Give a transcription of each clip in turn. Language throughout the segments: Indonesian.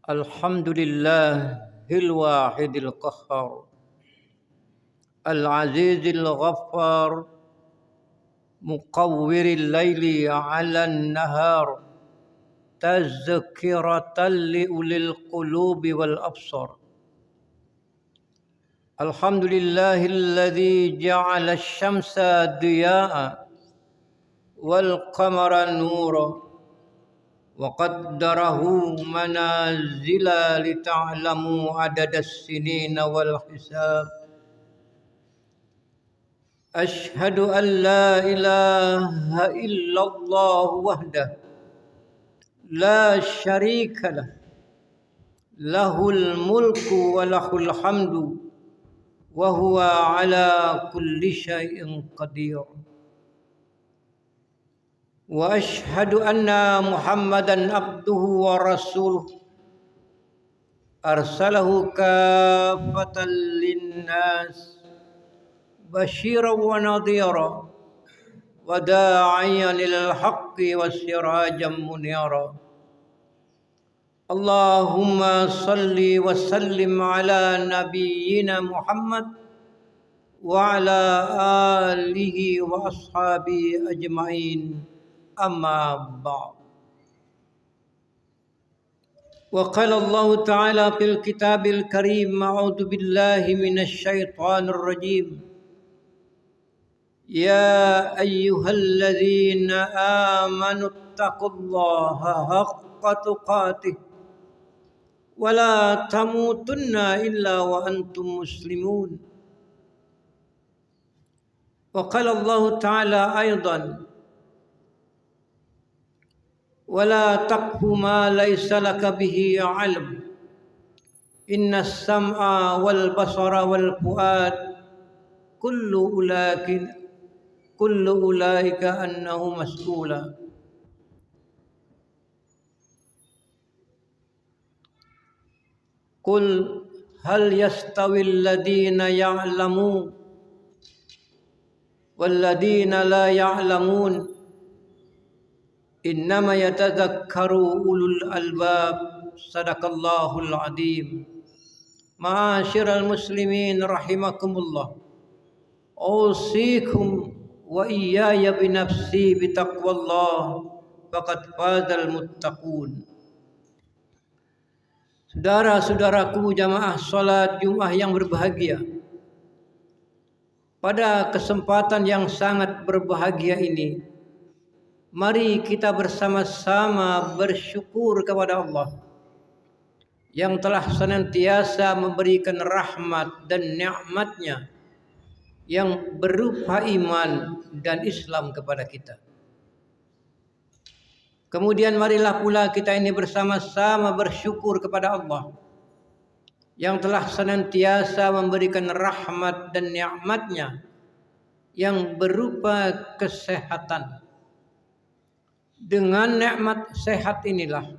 الحمد لله الواحد القهار العزيز الغفار مقور الليل على النهار تذكرة لأولي القلوب والأبصار. الحمد لله الذي جعل الشمس ضياء والقمر نورا وقدره منازل لتعلموا عدد السنين والحساب. أشهد أن لا إله إلا الله وحده لا شريك له له الملك وله الحمد وهو على كل شيء قدير. وأشهد أن محمدا عبده ورسوله أرسله كافة للناس بشيرا ونذيرا وداعيا إلى الحق وسراجا منيرا. اللهم صل وسلم على نبينا محمد وعلى آله وأصحابه أجمعين. أما بعد. وقال الله تعالى في الكتاب الكريم: أعوذ بالله من الشيطان الرجيم. يا أيها الذين آمنوا اتقوا الله حق تقاته ولا تموتن إلا وأنتم مسلمون. وقال الله تعالى أيضا: ولا تقف ما ليس لك به علم إن السمع والبصر والفؤاد كل أولئك أنه مسؤولا. قل هل يستوي الذين يعلمون والذين لا يعلمون إنما يتذكر أولو الألباب. صدق الله العظيم. معاشر المسلمين رحمكم الله، أوصيكم وإياي بنفسي بتقوى الله فقد فاز المتقون. Saudara-saudaraku jamaah salat Jumat yang berbahagia, pada kesempatan yang sangat berbahagia ini, mari kita bersama-sama bersyukur kepada Allah yang telah senantiasa memberikan rahmat dan nikmat-Nya yang berupa iman dan Islam kepada kita. Kemudian marilah pula kita ini bersama-sama bersyukur kepada Allah yang telah senantiasa memberikan rahmat dan nikmat-Nya yang berupa kesehatan. Dengan nikmat sehat inilah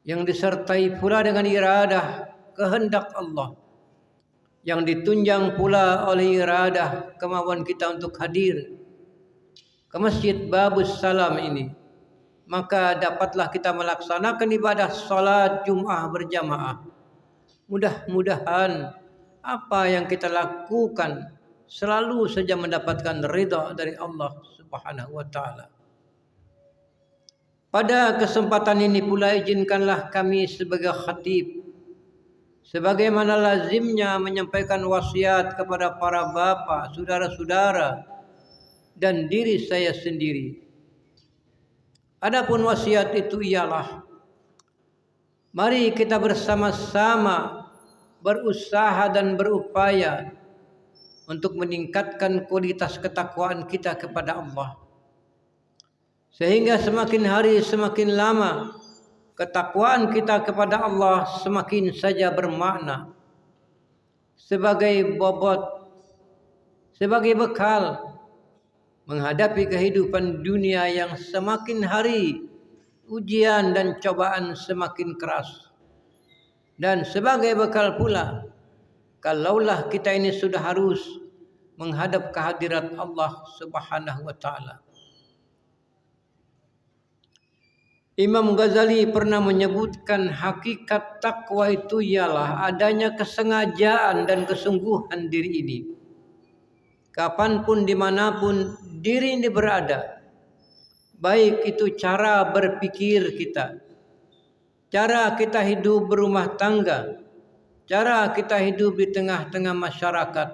yang disertai pula dengan iradah kehendak Allah, yang ditunjang pula oleh iradah kemauan kita untuk hadir ke Masjid Babus Salam ini, maka dapatlah kita melaksanakan ibadah salat Jumat berjamaah. Mudah-mudahan apa yang kita lakukan selalu saja mendapatkan ridha dari Allah Subhanahu wa taala. Pada kesempatan ini pula izinkanlah kami sebagai khatib, sebagaimana lazimnya menyampaikan wasiat kepada para bapa, saudara-saudara dan diri saya sendiri. Adapun wasiat itu ialah, mari kita bersama-sama berusaha dan berupaya untuk meningkatkan kualitas ketakwaan kita kepada Allah, sehingga semakin hari semakin lama ketakwaan kita kepada Allah semakin saja bermakna sebagai bobot, sebagai bekal menghadapi kehidupan dunia yang semakin hari ujian dan cobaan semakin keras. Dan sebagai bekal pula, kalaulah kita ini sudah harus menghadap kehadirat Allah Subhanahu wa taala. Imam Ghazali pernah menyebutkan hakikat takwa itu ialah adanya kesengajaan dan kesungguhan diri ini. Kapanpun dimanapun diri ini berada, baik itu cara berpikir kita, cara kita hidup berumah tangga, cara kita hidup di tengah-tengah masyarakat,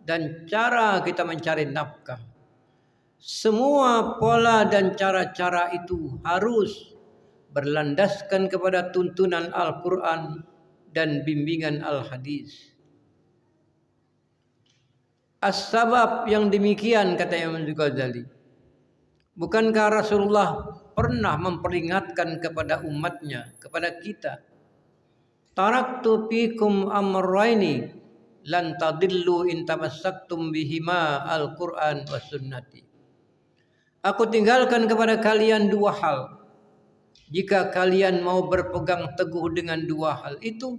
dan cara kita mencari nafkah. Semua pola dan cara-cara itu harus berlandaskan kepada tuntunan Al-Quran dan bimbingan Al-Hadis. As-sabab yang demikian, kata Imam Ghazali, bukankah Rasulullah pernah memperingatkan kepada umatnya, kepada kita, taraktu fikum amrayni lan tadillu in tamassaktum bihima al-Quran wa sunnati. Aku tinggalkan kepada kalian dua hal. Jika kalian mau berpegang teguh dengan dua hal itu,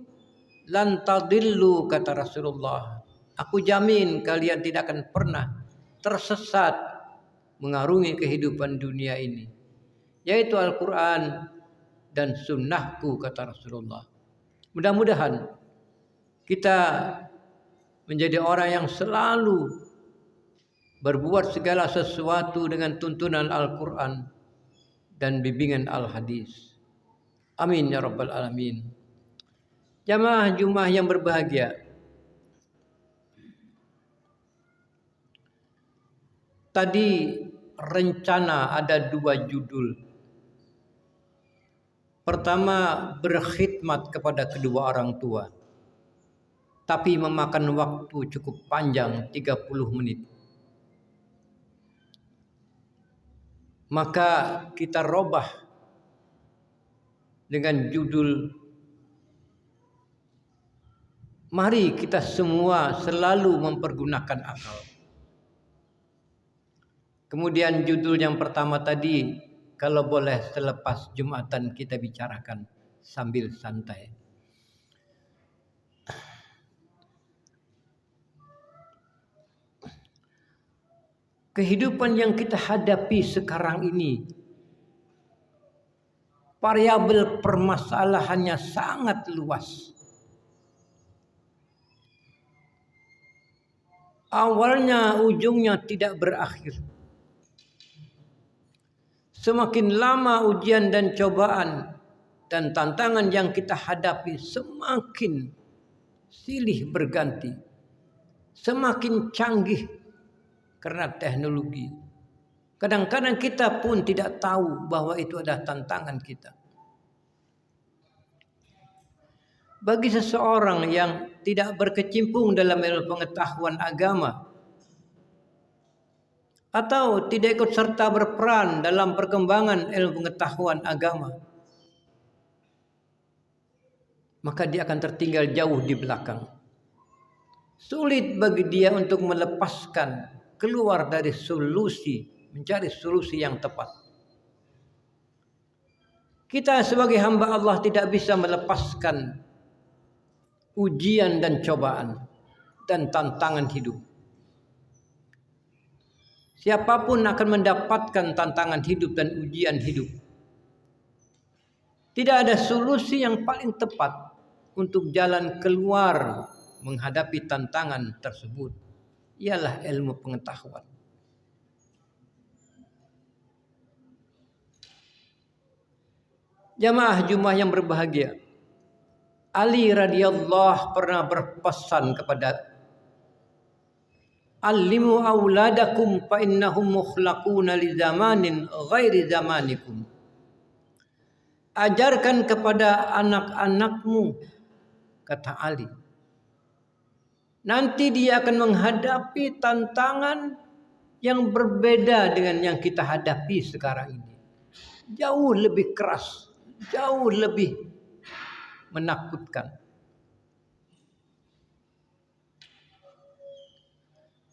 lan tadillu, kata Rasulullah, aku jamin kalian tidak akan pernah tersesat mengarungi kehidupan dunia ini, yaitu Al-Quran dan sunnahku, kata Rasulullah. Mudah-mudahan kita menjadi orang yang selalu berbuat segala sesuatu dengan tuntunan Al-Quran dan bimbingan Al-Hadis. Amin ya rabbal alamin. Jamaah Jumat yang berbahagia, tadi rencana ada dua judul. Pertama, berkhidmat kepada kedua orang tua, tapi memakan waktu cukup panjang, 30 menit. Maka kita robah dengan judul, mari kita semua selalu mempergunakan akal. Kemudian judul yang pertama tadi, kalau boleh selepas Jumatan kita bicarakan sambil santai. Kehidupan yang kita hadapi sekarang ini, variabel permasalahannya sangat luas. Awalnya ujungnya tidak berakhir. Semakin lama ujian dan cobaan dan tantangan yang kita hadapi semakin silih berganti, semakin canggih karena teknologi. Kadang-kadang kita pun tidak tahu bahwa itu adalah tantangan kita. Bagi seseorang yang tidak berkecimpung dalam ilmu pengetahuan agama atau tidak ikut serta berperan dalam perkembangan ilmu pengetahuan agama, maka dia akan tertinggal jauh di belakang. Sulit bagi dia untuk melepaskan, keluar dari solusi, mencari solusi yang tepat. Kita sebagai hamba Allah tidak bisa melepaskan ujian dan cobaan dan tantangan hidup. Siapapun akan mendapatkan tantangan hidup dan ujian hidup. Tidak ada solusi yang paling tepat untuk jalan keluar menghadapi tantangan tersebut. Ialah ilmu pengetahuan. Jamaah Jumat yang berbahagia, Ali radhiyallahu pernah berpesan kepada, "Allimu auladakum fa innahum mukhlaquna li zamanin ghairi zamanikum." Ajarkan kepada anak-anakmu, kata Ali, nanti dia akan menghadapi tantangan yang berbeda dengan yang kita hadapi sekarang ini. Jauh lebih keras, jauh lebih menakutkan.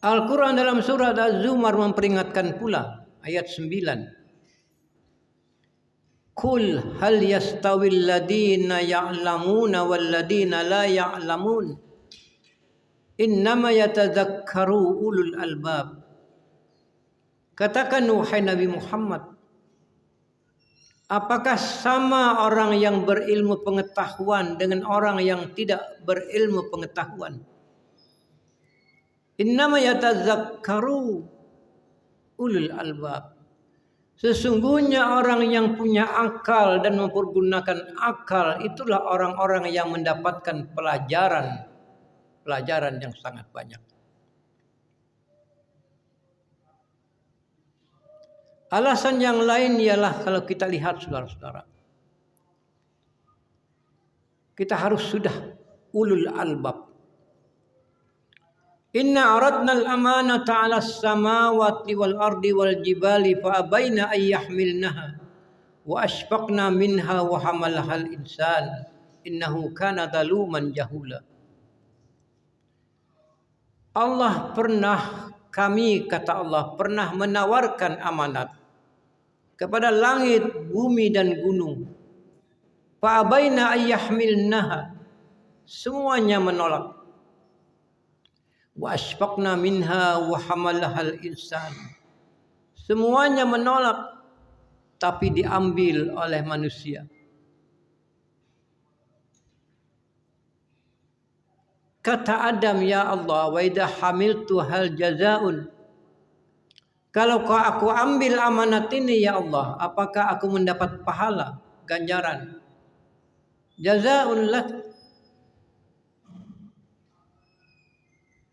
Al-Quran dalam surat Az-Zumar memperingatkan pula, ayat 9. Qul hal yastawil ladina ya'lamuna wal ladina la ya'lamun. Innama yatadzakkaru ulul albab. Katakan wahai Nabi Muhammad, Apakah sama orang yang berilmu pengetahuan dengan orang yang tidak berilmu pengetahuan? Innama yatazakkaru ulul albab. Sesungguhnya orang yang punya akal dan mempergunakan akal itulah orang-orang yang mendapatkan pelajaran yang sangat banyak. Alasan yang lain ialah kalau kita lihat saudara-saudara, kita harus sudah ulul albab. Inna aradna al-amanata 'ala as-samawati wal ardi wal jibali fa abaina ay yahmilnaha wa ashfaqna minha wa hamalaha al-insan innahu kana zaluman jahula. Kata Allah pernah menawarkan amanat kepada langit, bumi dan gunung. Fa abaina ay yahmilnaha, semuanya menolak. Wa ashfaqna minha wa hamalahal insan, semuanya menolak tapi diambil oleh manusia. Kata Adam, ya Allah, wa idha hamiltu hal jazaun, kalau aku ambil amanat ini ya Allah, apakah aku mendapat pahala, ganjaran? Jazaun lak.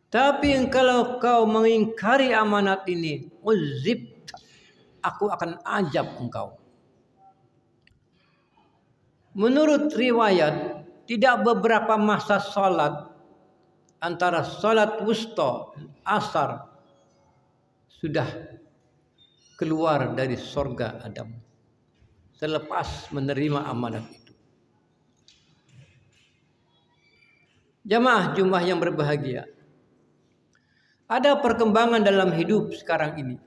Tapi kalau kau mengingkari amanat ini, uzib, aku akan azab engkau. Menurut riwayat, tidak beberapa masa salat antara salat wusta, asar, sudah keluar dari sorga Adam selepas menerima amanat itu. Jamaah jumlah yang berbahagia, ada perkembangan dalam hidup sekarang ini.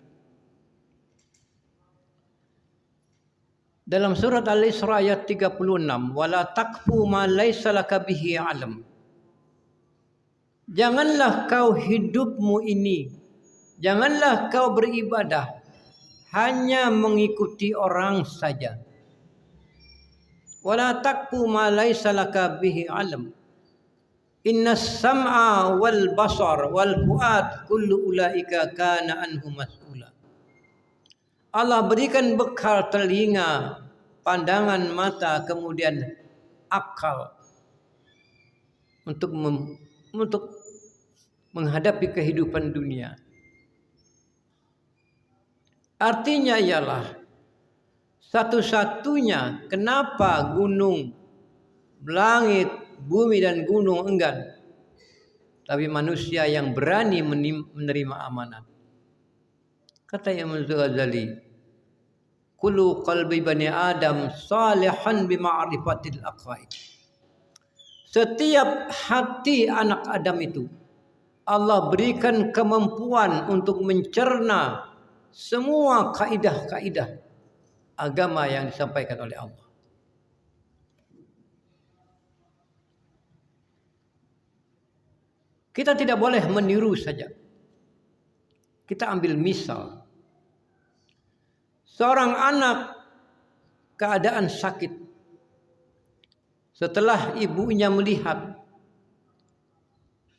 Dalam surat Al-Isra ayat 36, wala taqfu ma laisa laka bihi alam. Janganlah kau hidupmu ini, janganlah kau beribadah hanya mengikuti orang saja. Wala taqfu ma laisa laka bihi alam. Innas sam'a wal basar wal fuad kullu ulaika kana anhu mas'ula. Allah berikan bekal telinga, pandangan mata, kemudian akal untuk menghadapi kehidupan dunia. Artinya ialah satu-satunya kenapa gunung, langit, bumi dan gunung enggan, tapi manusia yang berani menerima amanat. Kata Imam Ghazali, kullu qalbi bani Adam salihan bima'rifatil aqwaid. Setiap hati anak Adam itu Allah berikan kemampuan untuk mencerna semua kaidah-kaidah agama yang disampaikan oleh Allah. Kita tidak boleh meniru saja. Kita ambil misal. Seorang anak keadaan sakit. Setelah ibunya melihat,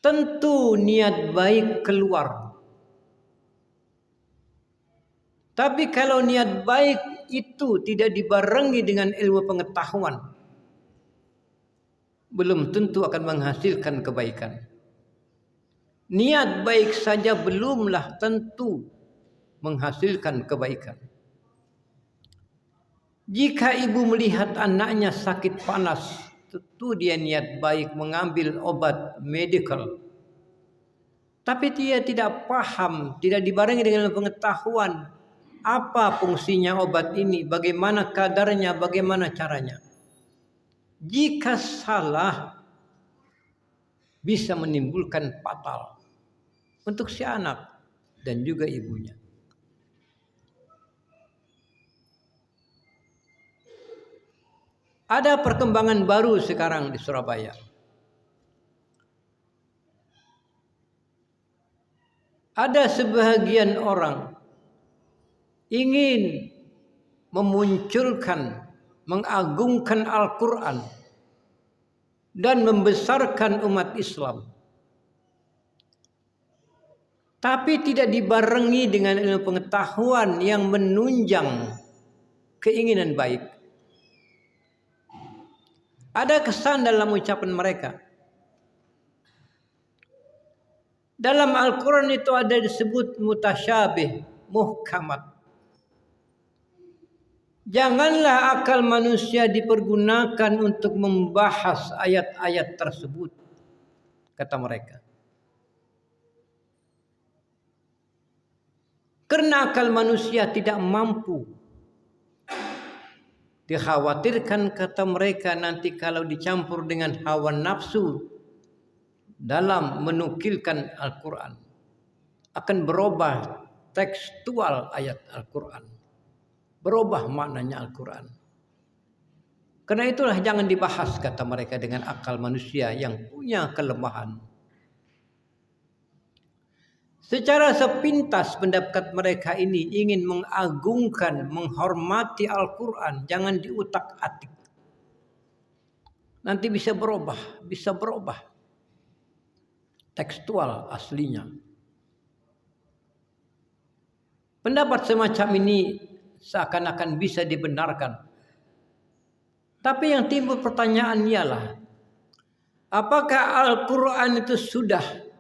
tentu niat baik keluar. Tapi kalau niat baik itu tidak dibarengi dengan ilmu pengetahuan, belum tentu akan menghasilkan kebaikan. Niat baik saja belumlah tentu menghasilkan kebaikan. Jika ibu melihat anaknya sakit panas, tentu dia niat baik mengambil obat medikal. Tapi dia tidak paham, tidak dibarengi dengan pengetahuan apa fungsinya obat ini, bagaimana kadarnya, bagaimana caranya. Jika salah, bisa menimbulkan fatal untuk si anak dan juga ibunya. Ada perkembangan baru sekarang di Surabaya. Ada sebahagian orang ingin memunculkan mengagungkan Al-Quran dan membesarkan umat Islam, tapi tidak dibarengi dengan ilmu pengetahuan yang menunjang keinginan baik. Ada kesan dalam ucapan mereka. Dalam Al-Quran itu ada disebut mutasyabih, muhkamat. Janganlah akal manusia dipergunakan untuk membahas ayat-ayat tersebut, kata mereka. Karena akal manusia tidak mampu. Dikhawatirkan, kata mereka, nanti kalau dicampur dengan hawa nafsu dalam menukilkan Al-Quran, akan berubah tekstual ayat Al-Quran, berubah maknanya Al-Quran. Karena itulah jangan dibahas, kata mereka, dengan akal manusia yang punya kelemahan. Secara sepintas pendapat mereka ini ingin mengagungkan, menghormati Al-Quran, jangan diutak-atik. Nanti bisa berubah tekstual aslinya. Pendapat semacam ini seakan-akan bisa dibenarkan. Tapi yang timbul pertanyaan ialah, apakah Al-Quran itu sudah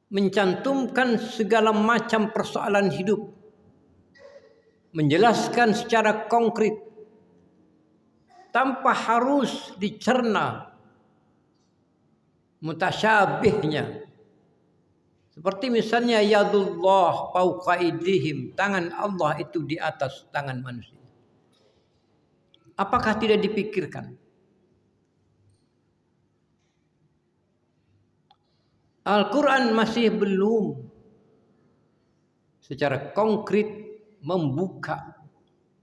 mencantumkan segala macam persoalan hidup, menjelaskan secara konkret tanpa harus dicerna mutasyabihnya, seperti misalnya yadullah fauqa aydihim, tangan Allah itu di atas tangan manusia. Apakah tidak dipikirkan? Al-Quran masih belum secara konkret membuka.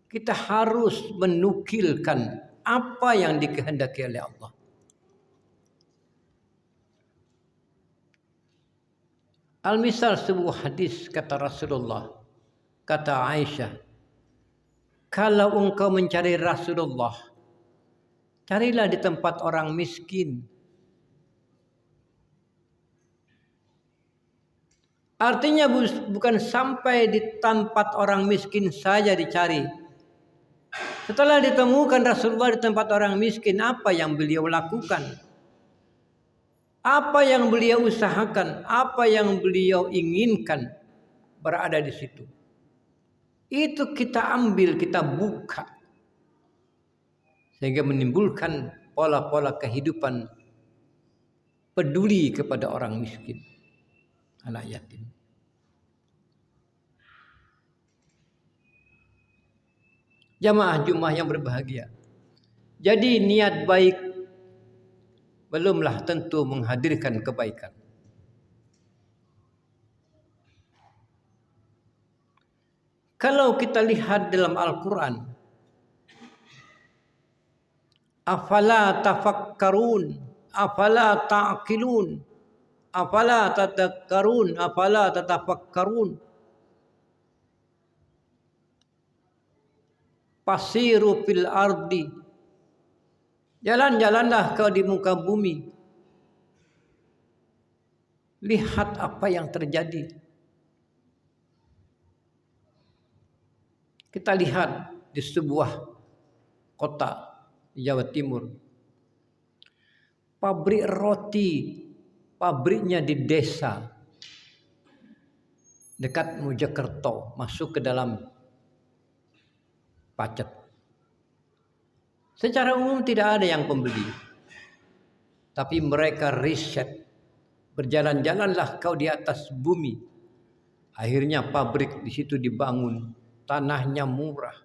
Kita harus menukilkan apa yang dikehendaki oleh Allah. Al-misal sebuah hadis, kata Rasulullah, kata Aisyah, kalau engkau mencari Rasulullah, carilah di tempat orang miskin. Artinya bukan sampai di tempat orang miskin saja dicari. Setelah ditemukan Rasulullah di tempat orang miskin, apa yang beliau lakukan? Apa yang beliau usahakan? Apa yang beliau inginkan berada di situ? Itu kita ambil, kita buka. Sehingga menimbulkan pola-pola kehidupan peduli kepada orang miskin, anak yatim. Jamaah Jumat yang berbahagia. Jadi niat baik belumlah tentu menghadirkan kebaikan. Kalau kita lihat dalam Al-Quran, afala tafakkarun, afala ta'qilun, afala tadakkarun, afala tatafakkarun. Pasiru fil ardi, jalan-jalanlah kau di muka bumi, lihat apa yang terjadi. Kita lihat di sebuah kota di Jawa Timur, pabrik roti, pabriknya di desa dekat Mojokerto, masuk ke dalam pacet. Secara umum tidak ada yang pembeli, tapi mereka riset. Berjalan-jalanlah kau di atas bumi. Akhirnya pabrik di situ dibangun, tanahnya murah.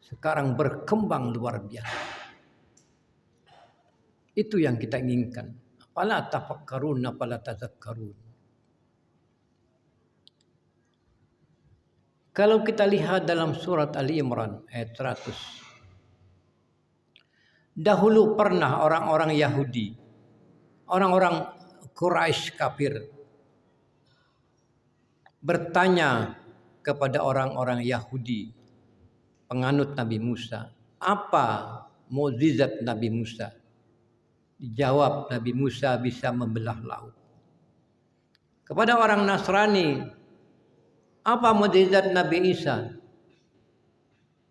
Sekarang berkembang luar biasa. Itu yang kita inginkan. Afala tafakkarun, afala tadzakkarun. Kalau kita lihat dalam surat Ali Imran ayat 100. Dahulu pernah orang-orang Yahudi, orang-orang Quraisy kafir, bertanya kepada orang-orang Yahudi, penganut Nabi Musa, apa mukjizat Nabi Musa? Dijawab, Nabi Musa bisa membelah laut. Kepada orang Nasrani, apa mukjizat Nabi Isa?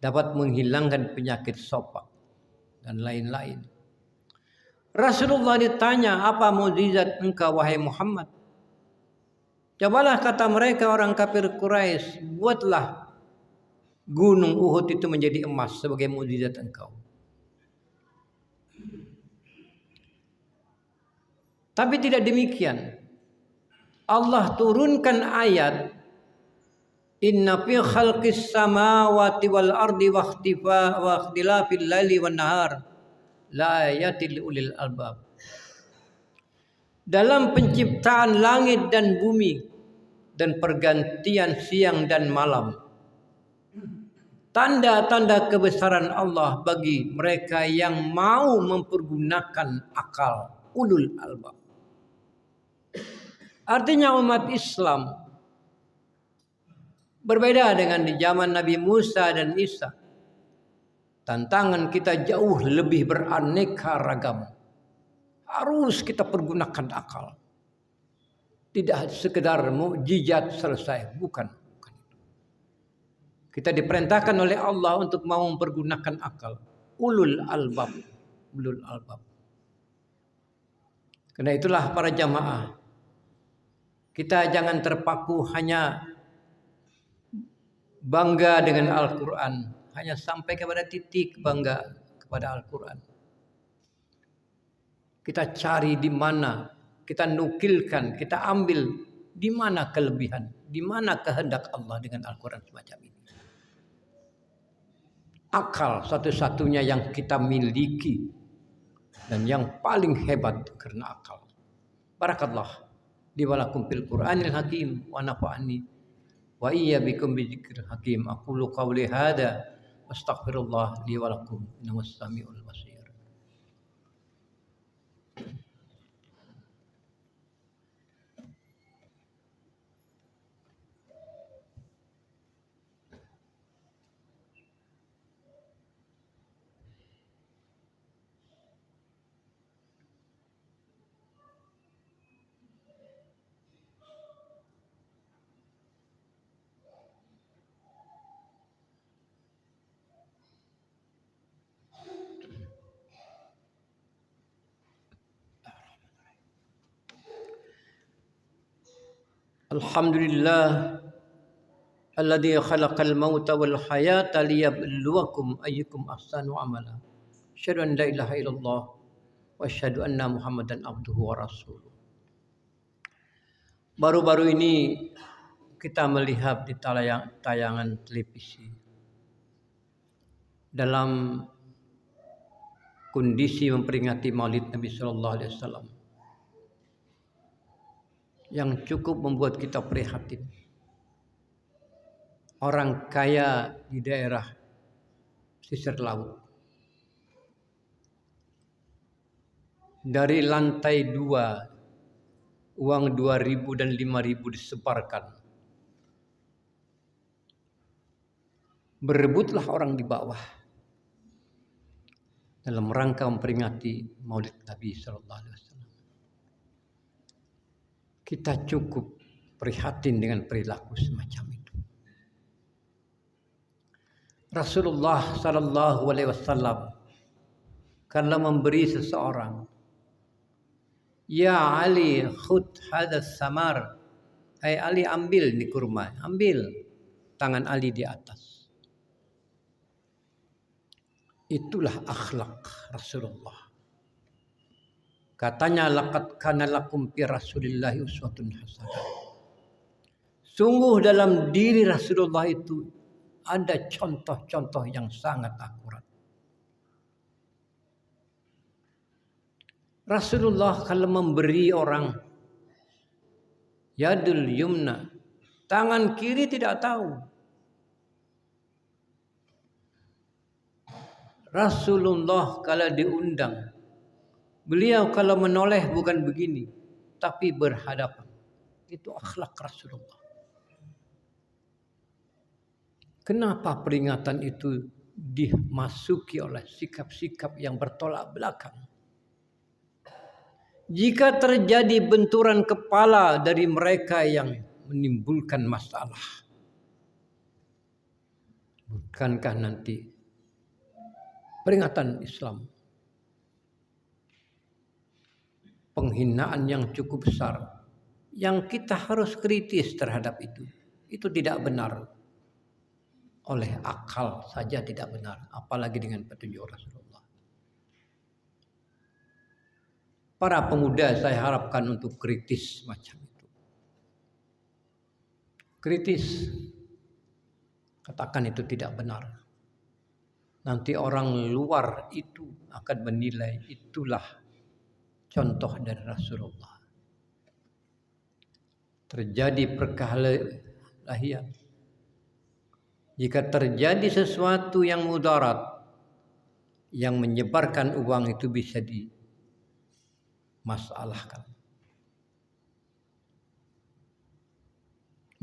Dapat menghilangkan penyakit sopak dan lain-lain. Rasulullah ditanya, apa mukjizat engkau wahai Muhammad? Cobalah kata mereka orang kafir Quraisy, buatlah gunung Uhud itu menjadi emas sebagai mukjizat engkau. Tapi tidak demikian. Allah turunkan ayat, inna fi khalqis samawati wal ardi wa ikhtilafil laili wan nahar la ayatil ulil albab. Dalam penciptaan langit dan bumi dan pergantian siang dan malam, tanda-tanda kebesaran Allah bagi mereka yang mau mempergunakan akal, ulul albab. Artinya umat Islam berbeda dengan di zaman Nabi Musa dan Isa. Tantangan kita jauh lebih beraneka ragam. Harus kita pergunakan akal. Tidak sekedar mukjizat selesai, bukan. Kita diperintahkan oleh Allah untuk mau mempergunakan akal. Ulul albab. Karena itulah para jamaah, kita jangan terpaku hanya bangga dengan Al-Quran, hanya sampai kepada titik bangga kepada Al-Quran. Kita cari di mana, kita nukilkan, kita ambil di mana kelebihan, di mana kehendak Allah dengan Al-Quran semacam ini. Akal satu-satunya yang kita miliki dan yang paling hebat karena akal. Barakallah li wa lakum fil Qur'anil Hakim wa nafa'ani wa iyya bikum bidzikril hakim. Aqulu qawli hadza astaghfirullah li wa lakum innahu as-sami'ul basir. Alhamdulillah alladzi khalaqal mauta wal hayata liyabluwakum ayyukum ahsanu amala. Asyhadu an la ilaha illallah wa asyhadu anna Muhammadan abduhu wa rasuluh. Baru-baru ini kita melihat di tayangan televisi dalam kondisi memperingati Maulid Nabi sallallahu alaihi wasallam yang cukup membuat kita prihatin. Orang kaya di daerah pesisir laut, dari lantai 2 uang 2.000 dan 5.000 disebarkan. Berebutlah orang di bawah dalam rangka memperingati Maulid Nabi sallallahu alaihi wasallam. Kita cukup prihatin dengan perilaku semacam itu. Rasulullah sallallahu alaihi wasallam karena memberi seseorang, ya Ali khud hadas samar, hai Ali ambil ni kurma, ambil. Tangan Ali di atas. Itulah akhlak Rasulullah. Katanya laqad kana lakum fi Rasulillahi uswatun hasanah. Sungguh dalam diri Rasulullah itu ada contoh-contoh yang sangat akurat. Rasulullah kalau memberi orang yadul yumna, tangan kiri tidak tahu. Rasulullah kalau diundang, beliau kalau menoleh bukan begini, tapi berhadapan. Itu akhlak Rasulullah. Kenapa peringatan itu dimasuki oleh sikap-sikap yang bertolak belakang? Jika terjadi benturan kepala dari mereka yang menimbulkan masalah, bukankah nanti peringatan Islam penghinaan yang cukup besar yang kita harus kritis terhadap itu tidak benar. Oleh akal saja tidak benar, apalagi dengan petunjuk Rasulullah. Para pemuda saya harapkan untuk kritis macam itu. Kritis. Katakan itu tidak benar. Nanti orang luar itu akan menilai itulah contoh dari Rasulullah. Terjadi perkelahian. Jika terjadi sesuatu yang mudarat, yang menyebarkan uang itu bisa dimasalahkan.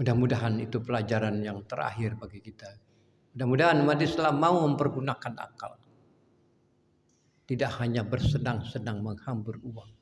Mudah-mudahan itu pelajaran yang terakhir bagi kita. Mudah-mudahan umat Islam mau mempergunakan akal. Tidak hanya bersenang-senang menghambur uang.